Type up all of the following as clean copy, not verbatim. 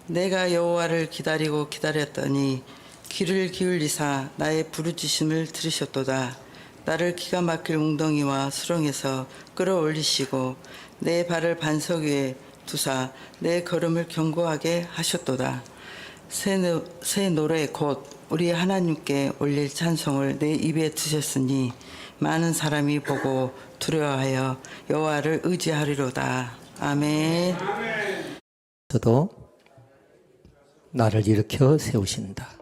내가 여호와를 기다리고 기다렸더니 귀를 기울이사 나의 부르짖음을 들으셨도다. 나를 기가 막힐 웅덩이와 수렁에서 끌어올리시고 내 발을 반석 위에 두사 내 걸음을 견고하게 하셨도다. 새 노래 곧 우리 하나님께 올릴 찬송을 내 입에 드셨으니 많은 사람이 보고 두려워하여 여호와를 의지하리로다. 아멘. 저도 나를 일으켜 세우신다.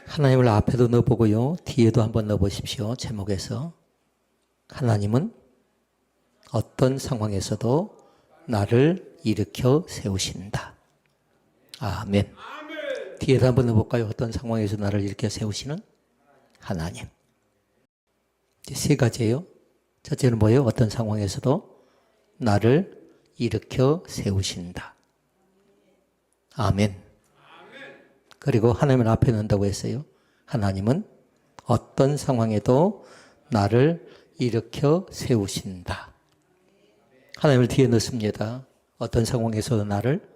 하나님을 앞에도 넣어보고요. 뒤에도 한번 넣어보십시오. 제목에서. 하나님은 어떤 상황에서도 나를 일으켜 세우신다. 아멘. 뒤에도 한번 넣어볼까요? 어떤 상황에서 나를 일으켜 세우시는 하나님. 세 가지예요. 첫째는 뭐예요? 어떤 상황에서도 나를 일으켜 세우신다. 아멘. 그리고 하나님을 앞에 넣는다고 했어요. 하나님은 어떤 상황에도 나를 일으켜 세우신다. 하나님을 뒤에 넣습니다. 어떤 상황에서도 나를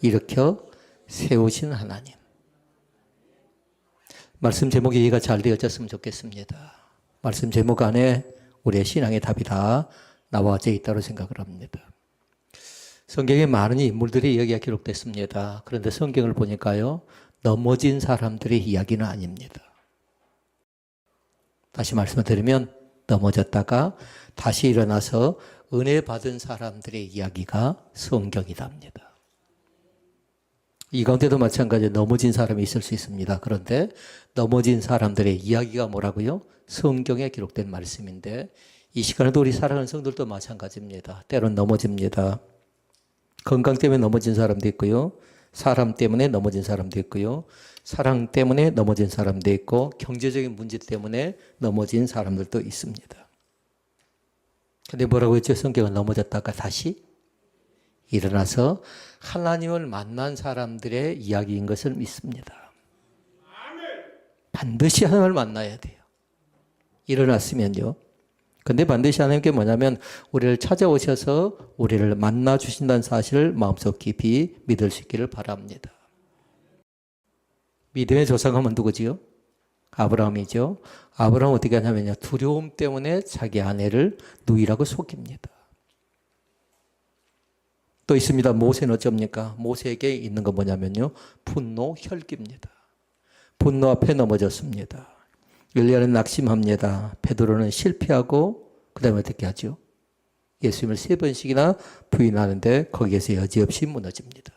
일으켜 세우신 하나님. 말씀 제목이 이해가 잘 되어졌으면 좋겠습니다. 말씀 제목 안에 우리의 신앙의 답이 다 나와져 있다고 생각을 합니다. 성경에 많은 인물들의 이야기가 기록됐습니다. 그런데 성경을 보니까요, 넘어진 사람들의 이야기는 아닙니다. 다시 말씀을 드리면 넘어졌다가 다시 일어나서 은혜 받은 사람들의 이야기가 성경이답니다. 이 가운데도 마찬가지로 넘어진 사람이 있을 수 있습니다. 그런데 넘어진 사람들의 이야기가 뭐라고요? 성경에 기록된 말씀인데 이 시간에도 우리 사랑하는 성들도 마찬가지입니다. 때론 넘어집니다. 건강 때문에 넘어진 사람도 있고요. 사람 때문에 넘어진 사람도 있고요. 사랑 때문에 넘어진 사람도 있고 경제적인 문제 때문에 넘어진 사람들도 있습니다. 근데 뭐라고 했죠? 성경은 넘어졌다가 다시 일어나서 하나님을 만난 사람들의 이야기인 것을 믿습니다. 반드시 하나님을 만나야 돼요. 일어났으면요. 근데 반드시 하나님께 뭐냐면 우리를 찾아오셔서 우리를 만나 주신다는 사실을 마음속 깊이 믿을 수 있기를 바랍니다. 믿음의 조상함은 누구지요? 아브라함이죠. 아브라함은 어떻게 하냐면요. 두려움 때문에 자기 아내를 누이라고 속입니다. 또 있습니다. 모세는 어쩝니까? 모세에게 있는 건 뭐냐면요. 분노, 혈기입니다. 분노 앞에 넘어졌습니다. 엘리야는 낙심합니다. 베드로는 실패하고 그 다음에 어떻게 하죠? 예수님을 3번씩이나 부인하는데 거기에서 여지없이 무너집니다.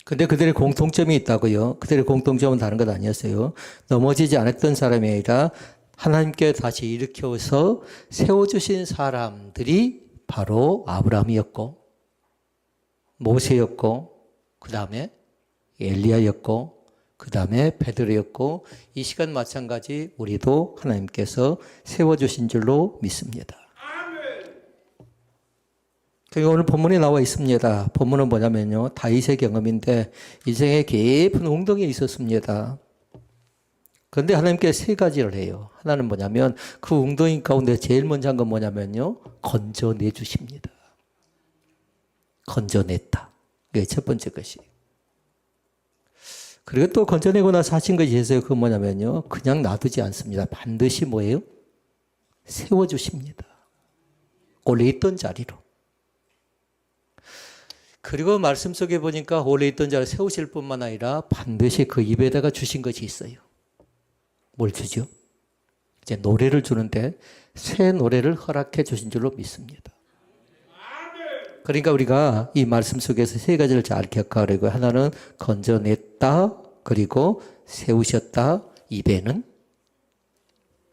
근데 그들의 공통점이 있다고요. 그들의 공통점은 다른 것 아니었어요. 넘어지지 않았던 사람이 아니라 하나님께 다시 일으켜서 세워주신 사람들이 바로 아브라함이었고 모세였고 그 다음에 엘리야였고 그 다음에 베드로였고 이 시간 마찬가지 우리도 하나님께서 세워주신 줄로 믿습니다. 그리고 오늘 본문에 나와 있습니다. 본문은 뭐냐면요. 다윗의 경험인데 인생의 깊은 웅덩이에 있었습니다. 그런데 하나님께서 3가지를 해요. 하나는 뭐냐면 그 웅덩이 가운데 제일 먼저 한 건 뭐냐면요. 건져내 주십니다. 건져냈다. 그게 첫 번째 것이. 그리고 또 건져내고 나서 하신 것이 있어요. 그건 뭐냐면요. 그냥 놔두지 않습니다. 반드시 뭐예요? 세워주십니다. 원래 있던 자리로. 그리고 말씀 속에 보니까 원래 있던 자리를 세우실 뿐만 아니라 반드시 그 입에다가 주신 것이 있어요. 뭘 주죠? 이제 노래를 주는데 새 노래를 허락해 주신 줄로 믿습니다. 그러니까 우리가 이 말씀 속에서 3가지를 잘 기억하려고 하나는 건져냈다, 그리고 세우셨다, 입에는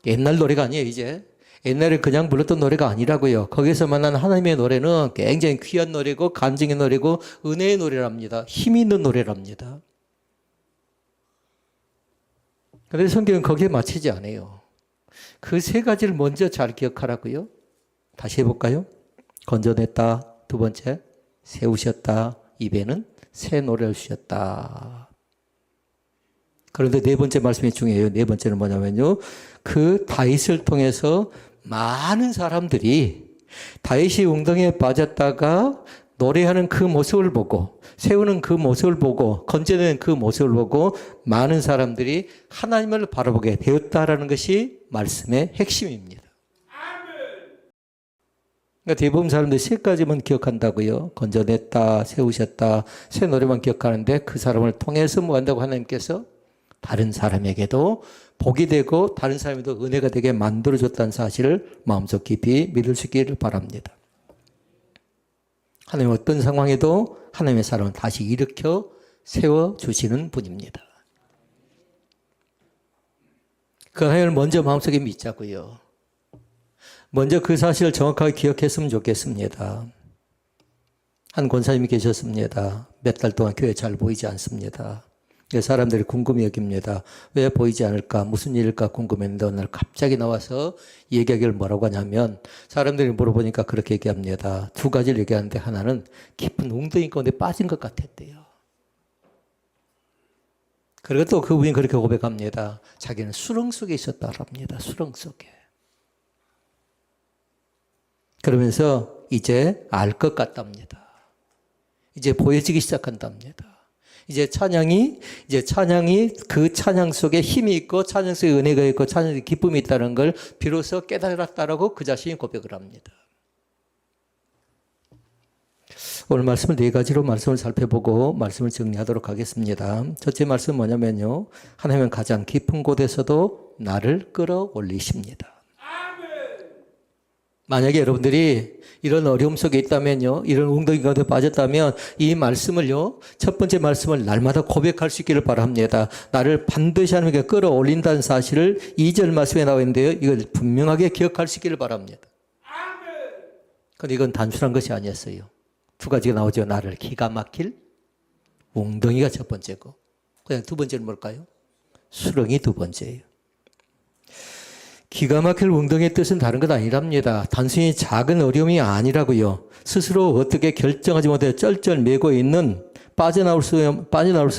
옛날 노래가 아니에요, 이제. 옛날에 그냥 불렀던 노래가 아니라고요. 거기서 만난 하나님의 노래는 굉장히 귀한 노래고 간증의 노래고 은혜의 노래랍니다. 힘이 있는 노래랍니다. 그런데 성경은 거기에 맞추지 않아요. 그 3가지를 먼저 잘 기억하라고요. 다시 해볼까요? 건져냈다. 2번째, 세우셨다. 입에는 새 노래를 주셨다. 그런데 4번째 말씀이 중요해요. 4번째는 뭐냐면요. 그 다윗을 통해서 많은 사람들이 다윗이 웅덩이에 빠졌다가 노래하는 그 모습을 보고 세우는 그 모습을 보고 건져내는 그 모습을 보고 많은 사람들이 하나님을 바라보게 되었다라는 것이 말씀의 핵심입니다. 그러니까 대부분 사람들이 세 가지만 기억한다고요. 건져냈다, 세우셨다, 새 노래만 기억하는데 그 사람을 통해서 뭐 한다고 하나님께서 다른 사람에게도 복이 되고 다른 사람에도 은혜가 되게 만들어줬다는 사실을 마음속 깊이 믿을 수 있기를 바랍니다. 하나님 어떤 상황에도 하나님의 사람을 다시 일으켜 세워주시는 분입니다. 그 하나님을 먼저 마음속에 믿자고요. 먼저 그 사실을 정확하게 기억했으면 좋겠습니다. 한 권사님이 계셨습니다. 몇 달 동안 교회 잘 보이지 않습니다. 사람들이 궁금해 여깁니다. 왜 보이지 않을까? 무슨 일일까 궁금했는데 어느 날 갑자기 나와서 얘기하기를 뭐라고 하냐면 사람들이 물어보니까 그렇게 얘기합니다. 두 가지를 얘기하는데 하나는 깊은 웅덩이 가운데 빠진 것 같았대요. 그리고 또 그분이 그렇게 고백합니다. 자기는 수렁 속에 있었다고 합니다. 수렁 속에. 그러면서 이제 알 것 같답니다. 이제 보여지기 시작한답니다. 이제 찬양이 그 찬양 속에 힘이 있고 찬양 속에 은혜가 있고 찬양 속에 기쁨이 있다는 걸 비로소 깨달았다라고 그 자신이 고백을 합니다. 오늘 말씀을 네 가지로 말씀을 살펴보고 말씀을 정리하도록 하겠습니다. 첫째 말씀은 뭐냐면요. 하나님은 가장 깊은 곳에서도 나를 끌어올리십니다. 만약에 여러분들이 이런 어려움 속에 있다면요, 이런 웅덩이 가운데 빠졌다면 이 말씀을요, 첫 번째 말씀을 날마다 고백할 수 있기를 바랍니다. 나를 반드시 하나님께 끌어올린다는 사실을 2절 말씀에 나와 있는데요, 이걸 분명하게 기억할 수 있기를 바랍니다. 그런데 이건 단순한 것이 아니었어요. 두 가지가 나오죠. 나를 기가 막힐 웅덩이가 첫 번째고, 그냥 두 번째는 뭘까요? 수렁이 두 번째예요. 기가 막힐 웅덩이의 뜻은 다른 것 아니랍니다. 단순히 작은 어려움이 아니라고요. 스스로 어떻게 결정하지 못해 쩔쩔매고 있는 빠져나올 수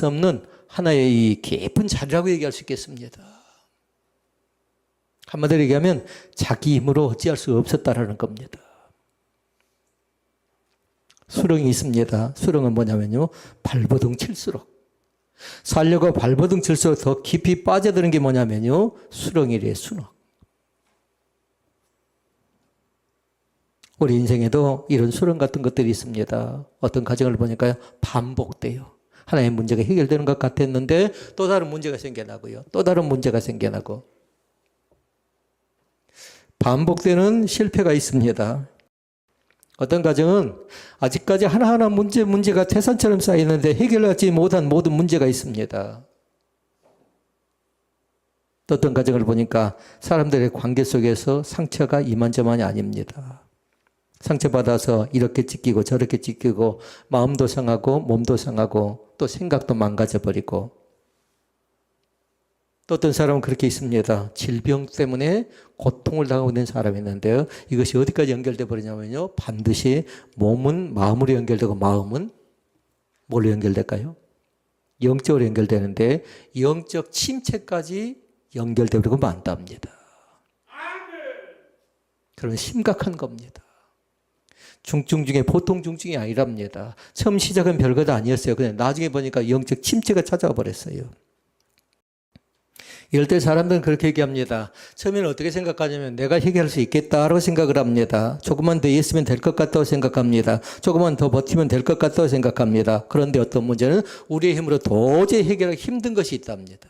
없는 하나의 이 깊은 자리라고 얘기할 수 있겠습니다. 한마디로 얘기하면 자기 힘으로 어찌할 수 없었다라는 겁니다. 수렁이 있습니다. 수렁은 뭐냐면요, 발버둥 칠수록 살려고 발버둥 칠수록 더 깊이 빠져드는 게 뭐냐면요, 수렁이래. 수렁. 우리 인생에도 이런 수렁 같은 것들이 있습니다. 어떤 가정을 보니까 반복돼요. 하나의 문제가 해결되는 것 같았는데 또 다른 문제가 생겨나고요. 또 다른 문제가 생겨나고. 반복되는 실패가 있습니다. 어떤 가정은 아직까지 하나하나 문제가 태산처럼 쌓이는데 해결하지 못한 모든 문제가 있습니다. 또 어떤 가정을 보니까 사람들의 관계 속에서 상처가 이만저만이 아닙니다. 상처받아서 이렇게 찢기고 저렇게 찢기고 마음도 상하고 몸도 상하고 또 생각도 망가져버리고, 또 어떤 사람은 그렇게 있습니다. 질병 때문에 고통을 당하고 있는 사람이 있는데요. 이것이 어디까지 연결돼 버리냐면요, 반드시 몸은 마음으로 연결되고 마음은 뭘로 연결될까요? 영적으로 연결되는데 영적 침체까지 연결돼 버리고 만답니다. 그러면 심각한 겁니다. 중증 중에 보통 중증이 아니랍니다. 처음 시작은 별것 아니었어요. 그냥 나중에 보니까 영적 침체가 찾아와 버렸어요. 이럴 때 사람들은 그렇게 얘기합니다. 처음에는 어떻게 생각하냐면 내가 해결할 수 있겠다라고 생각을 합니다. 조금만 더 있으면 될 것 같다고 생각합니다. 조금만 더 버티면 될 것 같다고 생각합니다. 그런데 어떤 문제는 우리의 힘으로 도저히 해결하기 힘든 것이 있답니다.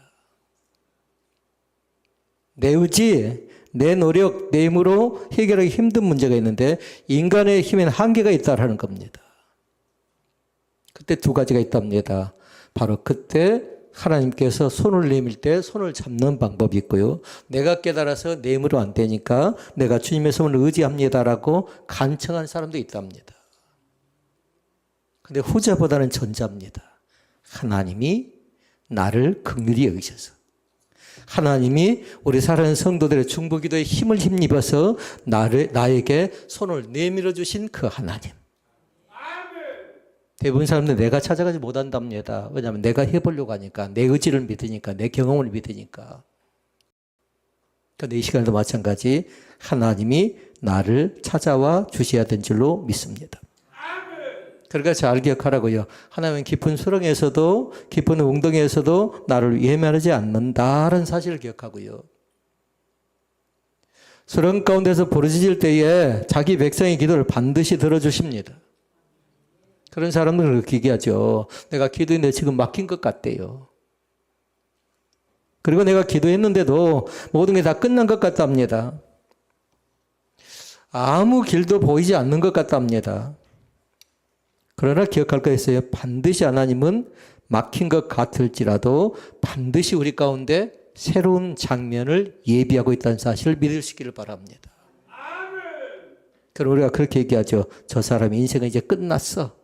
내 의지, 내 노력, 내 힘으로 해결하기 힘든 문제가 있는데 인간의 힘에는 한계가 있다라는 겁니다. 그때 두 가지가 있답니다. 바로 그때 하나님께서 손을 내밀 때 손을 잡는 방법이 있고요. 내가 깨달아서 내 힘으로 안 되니까 내가 주님의 손을 의지합니다라고 간청하는 사람도 있답니다. 근데 후자보다는 전자입니다. 하나님이 나를 긍휼히 여기셔서, 하나님이 우리 사랑하는 성도들의 중보기도에 힘을 힘입어서 나에게 손을 내밀어 주신 그 하나님. 대부분 사람들은 내가 찾아가지 못한답니다. 왜냐하면 내가 해보려고 하니까, 내 의지를 믿으니까, 내 경험을 믿으니까. 그런데 이 시간에도 마찬가지 하나님이 나를 찾아와 주셔야 된 줄로 믿습니다. 그러니까 잘 기억하라고요. 하나님은 깊은 수렁에서도 깊은 웅덩이에서도 나를 외면하지 않는다라는 사실을 기억하고요. 수렁 가운데서 부르짖을 때에 자기 백성의 기도를 반드시 들어주십니다. 그런 사람들은 그렇게 얘기하죠. 내가 기도했는데 지금 막힌 것 같대요. 그리고 내가 기도했는데도 모든 게 다 끝난 것 같답니다. 아무 길도 보이지 않는 것 같답니다. 그러나 기억할 거 있어요. 반드시 하나님은 막힌 것 같을지라도 반드시 우리 가운데 새로운 장면을 예비하고 있다는 사실을 믿으시기를 바랍니다. 그럼 우리가 그렇게 얘기하죠. 저 사람의 인생은 이제 끝났어.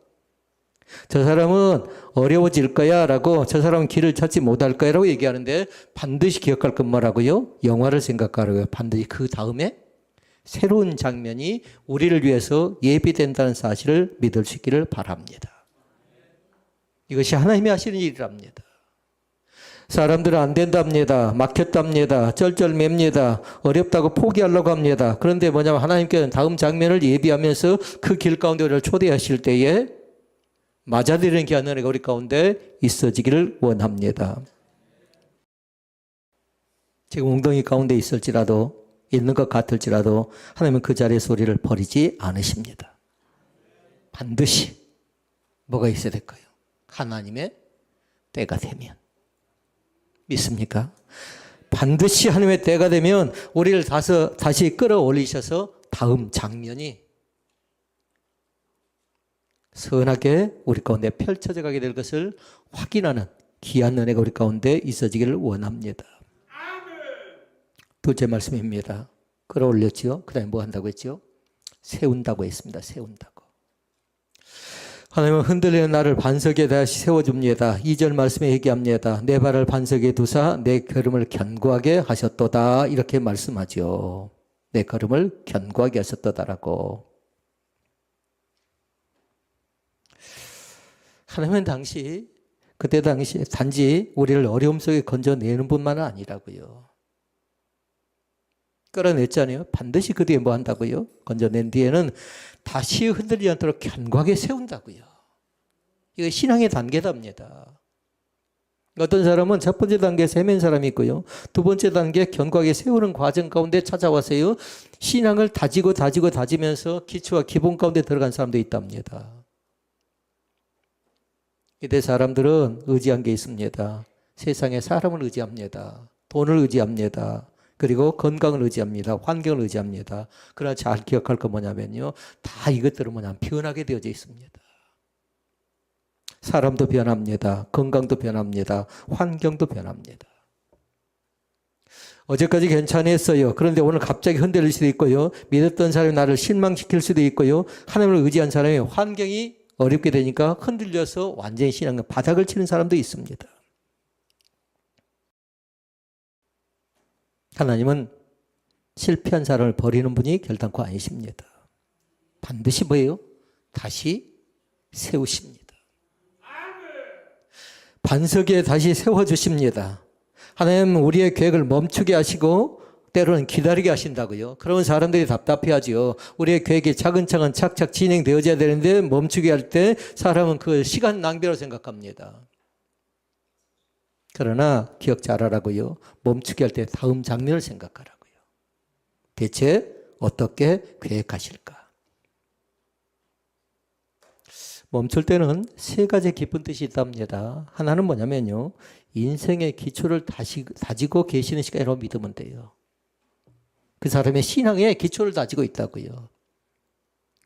저 사람은 어려워질 거야 라고, 저 사람은 길을 찾지 못할 거야 라고 얘기하는데 반드시 기억할 건 뭐라고요? 영화를 생각하라고요. 반드시 그 다음에 새로운 장면이 우리를 위해서 예비된다는 사실을 믿을 수 있기를 바랍니다. 이것이 하나님이 하시는 일이랍니다. 사람들은 안 된답니다. 막혔답니다. 쩔쩔맵니다. 어렵다고 포기하려고 합니다. 그런데 뭐냐면 하나님께서는 다음 장면을 예비하면서 그 길 가운데 우리를 초대하실 때에 맞아들이는 귀한 은혜가 우리 가운데 있어지기를 원합니다. 지금 웅덩이 가운데 있는 것 같을지라도 하나님은 그 자리에서 우리를 버리지 않으십니다. 반드시 뭐가 있어야 될까요? 하나님의 때가 되면. 믿습니까? 반드시 하나님의 때가 되면 우리를 다시 끌어올리셔서 다음 장면이 선하게 우리 가운데 펼쳐져 가게 될 것을 확인하는 귀한 은혜가 우리 가운데 있어지기를 원합니다. 둘째 말씀입니다. 끌어올렸지요. 그 다음에 뭐 한다고 했죠? 세운다고 했습니다. 세운다고. 하나님은 흔들리는 나를 반석에 다시 세워줍니다. 2절 말씀에 얘기합니다. 내 발을 반석에 두사 내 걸음을 견고하게 하셨도다. 이렇게 말씀하죠. 내 걸음을 견고하게 하셨도다라고. 하나님은 그때 당시 단지 우리를 어려움 속에 건져내는 분만은 아니라고요. 끌어냈잖아요. 반드시 그 뒤에 뭐 한다고요? 건져낸 뒤에는 다시 흔들리지 않도록 견고하게 세운다고요. 이거 신앙의 단계답니다. 어떤 사람은 첫 번째 단계에 세맨 사람이 있고요. 두 번째 단계에 견고하게 세우는 과정 가운데 찾아와서요. 신앙을 다지면서 기초와 기본 가운데 들어간 사람도 있답니다. 이때 사람들은 의지한 게 있습니다. 세상에 사람을 의지합니다. 돈을 의지합니다. 그리고 건강을 의지합니다. 환경을 의지합니다. 그러나 잘 기억할 건 뭐냐면요. 다 이것들은 변하게 되어져 있습니다. 사람도 변합니다. 건강도 변합니다. 환경도 변합니다. 어제까지 괜찮았어요. 그런데 오늘 갑자기 흔들릴 수도 있고요. 믿었던 사람이 나를 실망시킬 수도 있고요. 하나님을 의지한 사람이 환경이 어렵게 되니까 흔들려서 완전히 신앙의 바닥을 치는 사람도 있습니다. 하나님은 실패한 사람을 버리는 분이 결단코 아니십니다. 반드시 뭐예요? 다시 세우십니다. 반석에 다시 세워주십니다. 하나님은 우리의 계획을 멈추게 하시고 때로는 기다리게 하신다고요. 그러면 사람들이 답답해하죠. 우리의 계획이 차근차근 착착 진행되어져야 되는데 멈추게 할 때 사람은 그 시간 낭비라고 생각합니다. 그러나 기억 잘하라고요. 멈추게 할 때 다음 장면을 생각하라고요. 대체 어떻게 계획하실까? 멈출 때는 세 가지 깊은 뜻이 있답니다. 하나는 뭐냐면요. 인생의 기초를 다지고 계시는 시간이라고 믿으면 돼요. 그 사람의 신앙에 기초를 다지고 있다고요.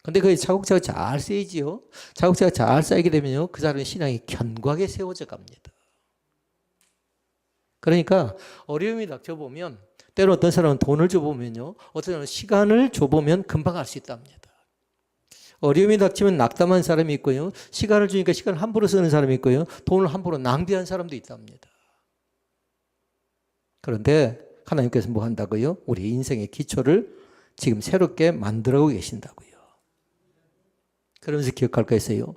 근데 그게 차곡차곡 잘 쌓이지요. 차곡차곡 잘 쌓이게 되면요. 그 사람의 신앙이 견고하게 세워져 갑니다. 그러니까 어려움이 닥쳐보면 때로 어떤 사람은 돈을 줘보면요. 어떤 사람은 시간을 줘보면 금방 알 수 있답니다. 어려움이 닥치면 낙담한 사람이 있고요. 시간을 주니까 시간을 함부로 쓰는 사람이 있고요. 돈을 함부로 낭비한 사람도 있답니다. 그런데 하나님께서 뭐 한다고요? 우리 인생의 기초를 지금 새롭게 만들어가고 계신다고요. 그러면서 기억할 거 있어요.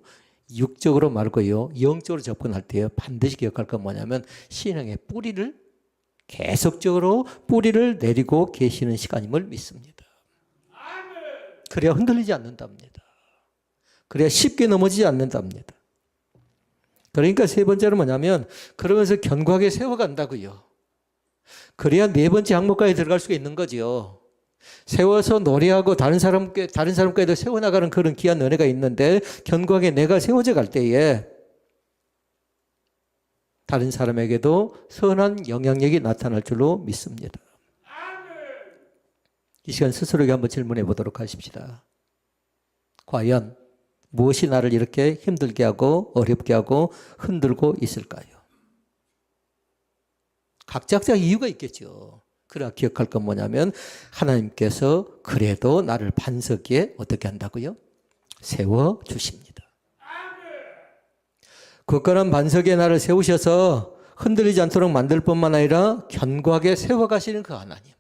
육적으로 말고요. 영적으로 접근할 때요. 반드시 기억할 건 뭐냐면 신앙의 뿌리를 계속적으로 뿌리를 내리고 계시는 시간임을 믿습니다. 그래야 흔들리지 않는답니다. 그래야 쉽게 넘어지지 않는답니다. 그러니까 세 번째는 뭐냐면 그러면서 견고하게 세워간다고요. 그래야 네 번째 항목까지 들어갈 수가 있는 거죠. 세워서 노래하고 다른 사람까지도 세워나가는 그런 귀한 은혜가 있는데 견고하게 내가 세워져 갈 때에 다른 사람에게도 선한 영향력이 나타날 줄로 믿습니다. 이 시간 스스로에게 한번 질문해 보도록 하십시다. 과연 무엇이 나를 이렇게 힘들게 하고 어렵게 하고 흔들고 있을까요? 각자 이유가 있겠죠. 그러나 기억할 건 뭐냐면 하나님께서 그래도 나를 반석 위에 어떻게 한다고요? 세워주십니다. 굳건한 반석 위에 나를 세우셔서 흔들리지 않도록 만들 뿐만 아니라 견고하게 세워가시는 그 하나님.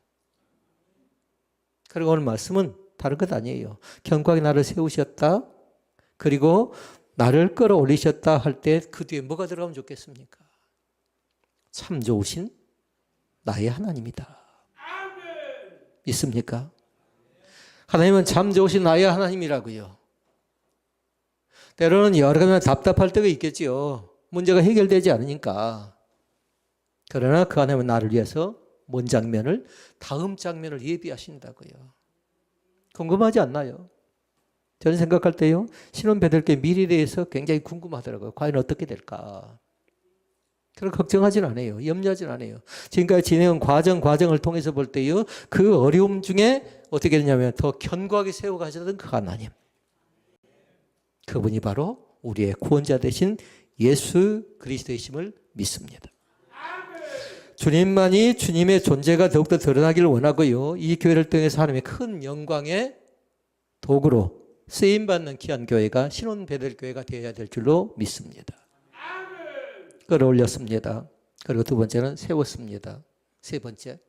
그리고 오늘 말씀은 다른 것 아니에요. 견고하게 나를 세우셨다. 그리고 나를 끌어올리셨다 할 때 그 뒤에 뭐가 들어가면 좋겠습니까? 참 좋으신 나의 하나님이다. 믿습니까? 하나님은 참 좋으신 나의 하나님이라고요. 때로는 여러 가지 답답할 때가 있겠지요. 문제가 해결되지 않으니까. 그러나 그 하나님은 나를 위해서 뭔 장면을, 다음 장면을 예비하신다고요. 궁금하지 않나요? 저는 생각할 때요, 신혼배들께 미래에 대해서 굉장히 궁금하더라고요. 과연 어떻게 될까? 그런 걱정하진 않아요. 염려하진 않아요. 지금까지 진행한 과정을 통해서 볼 때요, 그 어려움 중에 어떻게 되냐면 더 견고하게 세워가셨던 그 하나님. 그분이 바로 우리의 구원자 되신 예수 그리스도이심을 믿습니다. 주님만이 주님의 존재가 더욱더 드러나기를 원하고요. 이 교회를 통해서 하나님의 큰 영광의 도구로 쓰임받는 귀한 교회가 신혼 베델교회가 되어야 될 줄로 믿습니다. 끌어올렸습니다. 그리고 두 번째는 세웠습니다. 세 번째,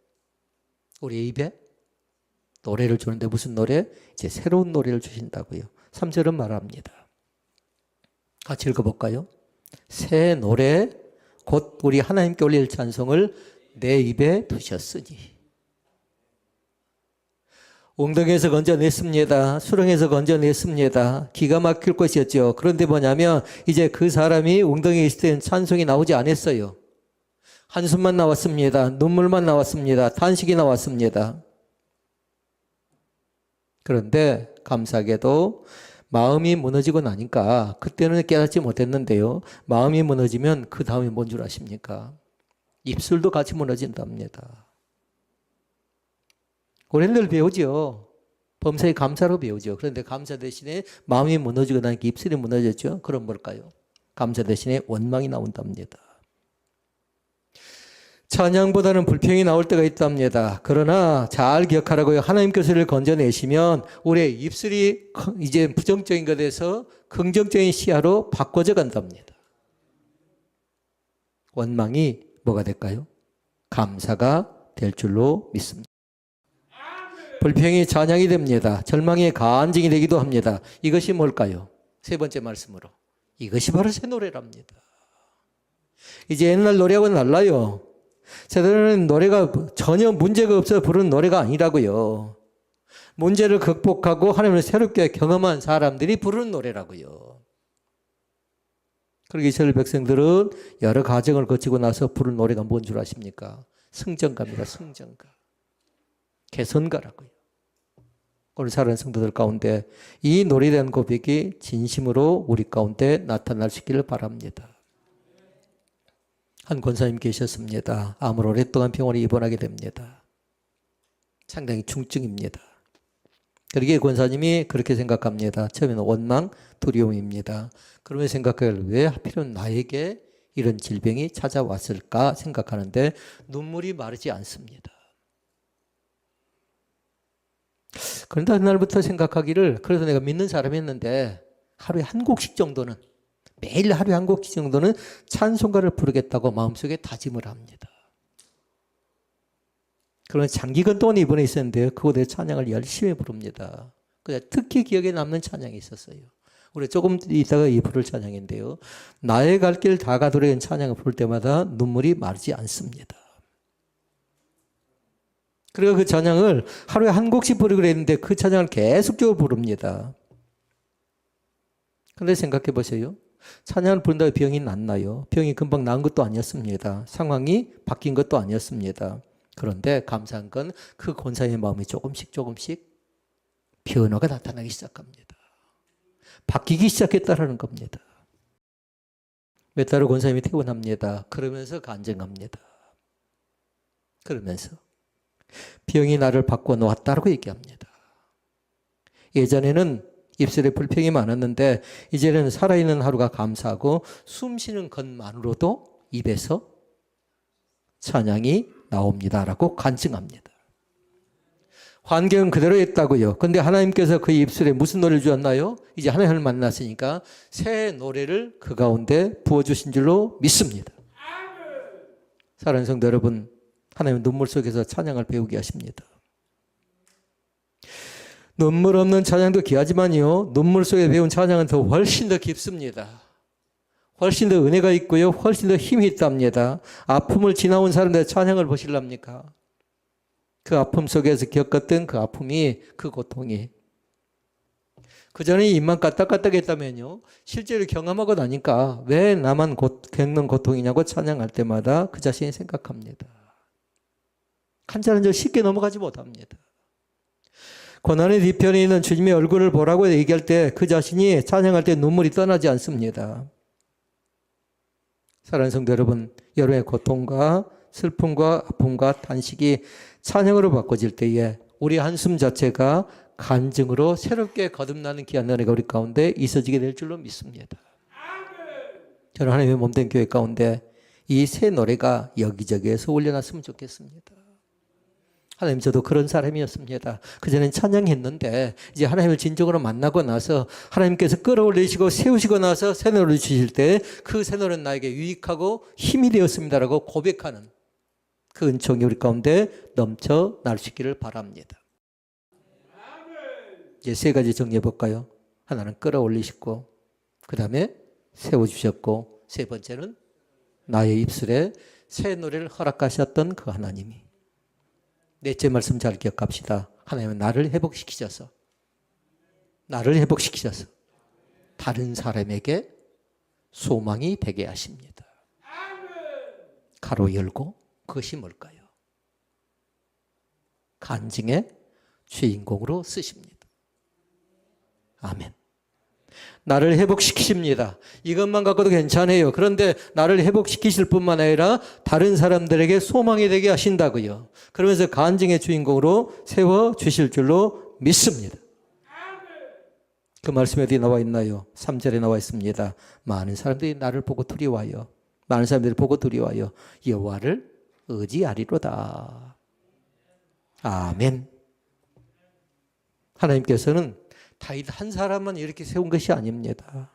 우리 입에 노래를 주는데 무슨 노래? 이제 새로운 노래를 주신다고요. 3절은 말합니다. 같이 읽어볼까요? 새 노래 곧 우리 하나님께 올릴 찬송을 내 입에 두셨으니. 웅덩이에서 건져냈습니다. 수렁에서 건져냈습니다. 기가 막힐 것이었죠. 그런데 뭐냐면 이제 그 사람이 웅덩이에 있을 때는 찬송이 나오지 않았어요. 한숨만 나왔습니다. 눈물만 나왔습니다. 탄식이 나왔습니다. 그런데 감사하게도 마음이 무너지고 나니까 그때는 깨닫지 못했는데요. 마음이 무너지면 그 다음에 뭔 줄 아십니까? 입술도 같이 무너진답니다. 우리는 늘 배우죠. 범사에 감사로 배우죠. 그런데 감사 대신에 마음이 무너지고 나니까 입술이 무너졌죠. 그럼 뭘까요? 감사 대신에 원망이 나온답니다. 찬양보다는 불평이 나올 때가 있답니다. 그러나 잘 기억하라고요. 하나님께서 우리를 건져내시면 우리의 입술이 이제 부정적인 것에서 긍정적인 시야로 바꿔져 간답니다. 원망이 뭐가 될까요? 감사가 될 줄로 믿습니다. 불평이 찬양이 됩니다. 절망이 간증이 되기도 합니다. 이것이 뭘까요? 세 번째 말씀으로. 이것이 바로 새 노래랍니다. 이제 옛날 노래하고는 달라요. 새들은 노래가 전혀 문제가 없어서 부르는 노래가 아니라고요. 문제를 극복하고 하나님을 새롭게 경험한 사람들이 부르는 노래라고요. 그리고 이스라엘 백성들은 여러 과정을 거치고 나서 부르는 노래가 뭔 줄 아십니까? 승전가입니다. 승전가. 개선가라고요. 오늘 사랑하는 성도들 가운데 이 노래에 대한 고백이 진심으로 우리 가운데 나타날 수 있기를 바랍니다. 한 권사님 계셨습니다. 암으로 오랫동안 병원에 입원하게 됩니다. 상당히 중증입니다. 그러기에 권사님이 그렇게 생각합니다. 처음에는 원망, 두려움입니다. 그러면 생각해요. 왜 하필은 나에게 이런 질병이 찾아왔을까 생각하는데 눈물이 마르지 않습니다. 그런데 그날부터 생각하기를 그래서 내가 믿는 사람이었는데 하루에 한 곡씩 정도는 매일 하루에 한 곡씩 정도는 찬송가를 부르겠다고 마음속에 다짐을 합니다. 그러면 장기간 동안 입원해 있었는데요. 그곳에 찬양을 열심히 부릅니다. 특히 기억에 남는 찬양이 있었어요. 우리 조금 이따가 이 부를 찬양인데요. 나의 갈 길 다 가도록 찬양을 부를 때마다 눈물이 마르지 않습니다. 그리고 그 찬양을 하루에 한 곡씩 부르기로 했는데 그 찬양을 계속적으로 부릅니다. 그런데 생각해 보세요. 찬양을 부른다고 병이 낫나요? 병이 금방 나은 것도 아니었습니다. 상황이 바뀐 것도 아니었습니다. 그런데 감사한 건 그 권사의 마음이 조금씩 변화가 나타나기 시작합니다. 바뀌기 시작했다라는 겁니다. 몇 달 후 권사님이 퇴원합니다. 그러면서 간증합니다. 그러면서 병이 나를 바꿔놓았다고 얘기합니다. 예전에는 입술에 불평이 많았는데 이제는 살아있는 하루가 감사하고 숨 쉬는 것만으로도 입에서 찬양이 나옵니다라고 간증합니다. 환경은 그대로 있다고요. 근데 하나님께서 그 입술에 무슨 노래를 주었나요? 이제 하나님을 만났으니까 새 노래를 그 가운데 부어주신 줄로 믿습니다. 사랑하는 성도 여러분, 하나님은 눈물 속에서 찬양을 배우게 하십니다. 눈물 없는 찬양도 귀하지만요, 눈물 속에 배운 찬양은 더 훨씬 더 깊습니다. 훨씬 더 은혜가 있고요, 훨씬 더 힘이 있답니다. 아픔을 지나온 사람들의 찬양을 보실랍니까? 그 아픔 속에서 겪었던 그 아픔이, 그 고통이, 그전에 입만 까딱까딱했다면요, 실제로 경험하고 나니까 왜 나만 겪는 고통이냐고 찬양할 때마다 그 자신이 생각합니다. 한 절 한 절 쉽게 넘어가지 못합니다. 고난의 뒤편에 있는 주님의 얼굴을 보라고 얘기할 때 그 자신이 찬양할 때 눈물이 떠나지 않습니다. 사랑하는 성도 여러분, 여러분의 고통과 슬픔과 아픔과 탄식이 찬양으로 바꿔질 때에 우리 한숨 자체가 간증으로 새롭게 거듭나는 귀한 은혜가 우리 가운데 있어지게 될 줄로 믿습니다. 저는 하나님의 몸된 교회 가운데 이 새 노래가 여기저기에서 올려놨으면 좋겠습니다. 하나님, 저도 그런 사람이었습니다. 그전엔 찬양했는데 이제 하나님을 진정으로 만나고 나서 하나님께서 끌어올리시고 세우시고 나서 새 노래를 주실 때 그 새 노래는 나에게 유익하고 힘이 되었습니다라고 고백하는 그 은총이 우리 가운데 넘쳐날 수 있기를 바랍니다. 이제 세 가지 정리해 볼까요? 하나는 끌어올리시고, 그 다음에 세워주셨고, 세 번째는 나의 입술에 새 노래를 허락하셨던 그 하나님이. 넷째 말씀 잘 기억합시다. 하나님은 나를 회복시키셔서 다른 사람에게 소망이 되게 하십니다. 가로 열고, 그것이 뭘까요? 간증의 주인공으로 쓰십니다. 아멘. 나를 회복시키십니다. 이것만 갖고도 괜찮아요. 그런데 나를 회복시키실 뿐만 아니라 다른 사람들에게 소망이 되게 하신다고요. 그러면서 간증의 주인공으로 세워주실 줄로 믿습니다. 그 말씀이 어디 나와 있나요? 3절에 나와 있습니다. 많은 사람들이 나를 보고 두려워하여, 많은 사람들이 보고 두려워하여 여호와를 의지하리로다. 아멘. 하나님께서는 다윗 한 사람만 이렇게 세운 것이 아닙니다.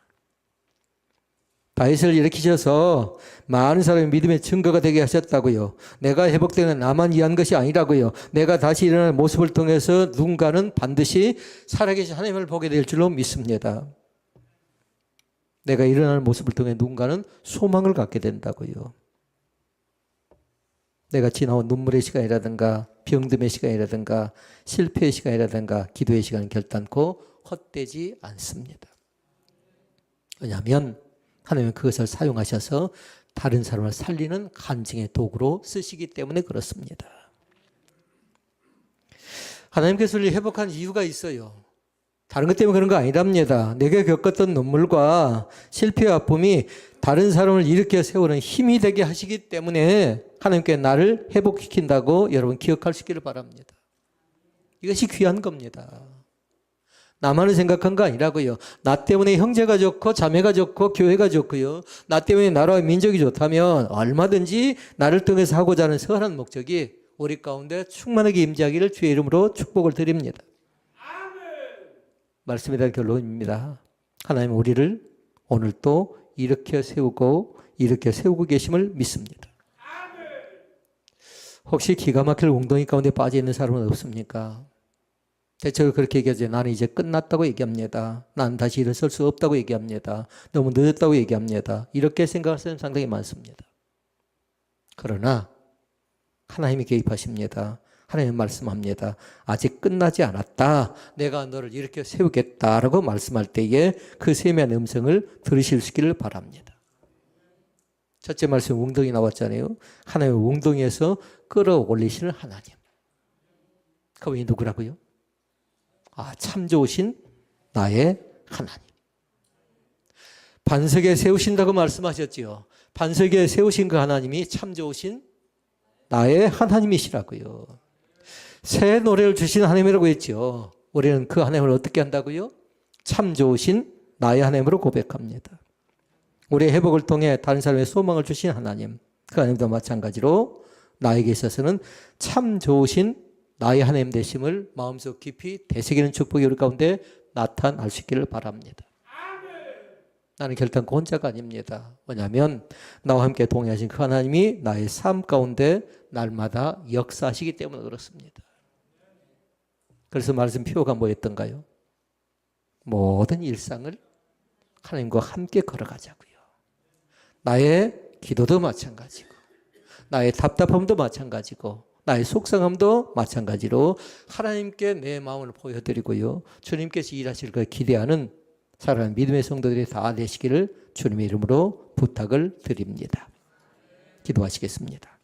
다윗을 일으키셔서 많은 사람이 믿음의 증거가 되게 하셨다고요. 내가 회복되는 나만 위한 것이 아니라고요. 내가 다시 일어날 모습을 통해서 누군가는 반드시 살아계신 하나님을 보게 될 줄로 믿습니다. 내가 일어날 모습을 통해 누군가는 소망을 갖게 된다고요. 내가 지나온 눈물의 시간이라든가 병듦의 시간이라든가 실패의 시간이라든가 기도의 시간은 결단코 헛되지 않습니다. 왜냐하면 하나님은 그것을 사용하셔서 다른 사람을 살리는 간증의 도구로 쓰시기 때문에 그렇습니다. 하나님께서 우리를 회복한 이유가 있어요. 다른 것 때문에 그런 거 아니랍니다. 내가 겪었던 눈물과 실패와 아픔이 다른 사람을 일으켜 세우는 힘이 되게 하시기 때문에 하나님께 나를 회복시킨다고 여러분 기억할 수 있기를 바랍니다. 이것이 귀한 겁니다. 나만을 생각한 거 아니라고요. 나 때문에 형제가 좋고 자매가 좋고 교회가 좋고요. 나 때문에 나라와 민족이 좋다면 얼마든지 나를 통해서 하고자 하는 선한 목적이 우리 가운데 충만하게 임재하기를 주의 이름으로 축복을 드립니다. 말씀에 대한 결론입니다. 하나님은 우리를 오늘 또 일으켜 세우고 계심을 믿습니다. 혹시 기가 막힐 웅덩이 가운데 빠져 있는 사람은 없습니까? 대체로 그렇게 얘기하죠. 나는 이제 끝났다고 얘기합니다. 난 다시 일어설 수 없다고 얘기합니다. 너무 늦었다고 얘기합니다. 이렇게 생각할 사람 상당히 많습니다. 그러나 하나님이 개입하십니다. 하나님 말씀합니다. 아직 끝나지 않았다. 내가 너를 이렇게 세우겠다라고 말씀할 때에 그 세미한 음성을 들으실 수 있기를 바랍니다. 첫째 말씀 웅덩이 나왔잖아요. 하나님의 웅덩이에서 끌어올리시는 하나님. 그분이 누구라고요? 참 좋으신 나의 하나님. 반석에 세우신다고 말씀하셨지요. 반석에 세우신 그 하나님이 참 좋으신 나의 하나님이시라고요. 새 노래를 주신 하나님이라고 했죠. 우리는 그 하나님을 어떻게 한다고요? 참 좋으신 나의 하나님으로 고백합니다. 우리의 회복을 통해 다른 사람의 소망을 주신 하나님, 그 하나님도 마찬가지로 나에게 있어서는 참 좋으신 나의 하나님 되심을 마음속 깊이 되새기는 축복이 우리 가운데 나타날 수 있기를 바랍니다. 나는 결단코 혼자가 아닙니다. 왜냐하면 나와 함께 동행하신 그 하나님이 나의 삶 가운데 날마다 역사하시기 때문에 그렇습니다. 그래서 말씀 표가 뭐였던가요? 모든 일상을 하나님과 함께 걸어가자고요. 나의 기도도 마찬가지고, 나의 답답함도 마찬가지고, 나의 속상함도 마찬가지로 하나님께 내 마음을 보여드리고요. 주님께서 일하실 걸 기대하는 사랑하는 믿음의 성도들이 다 되시기를 주님의 이름으로 부탁을 드립니다. 기도하시겠습니다.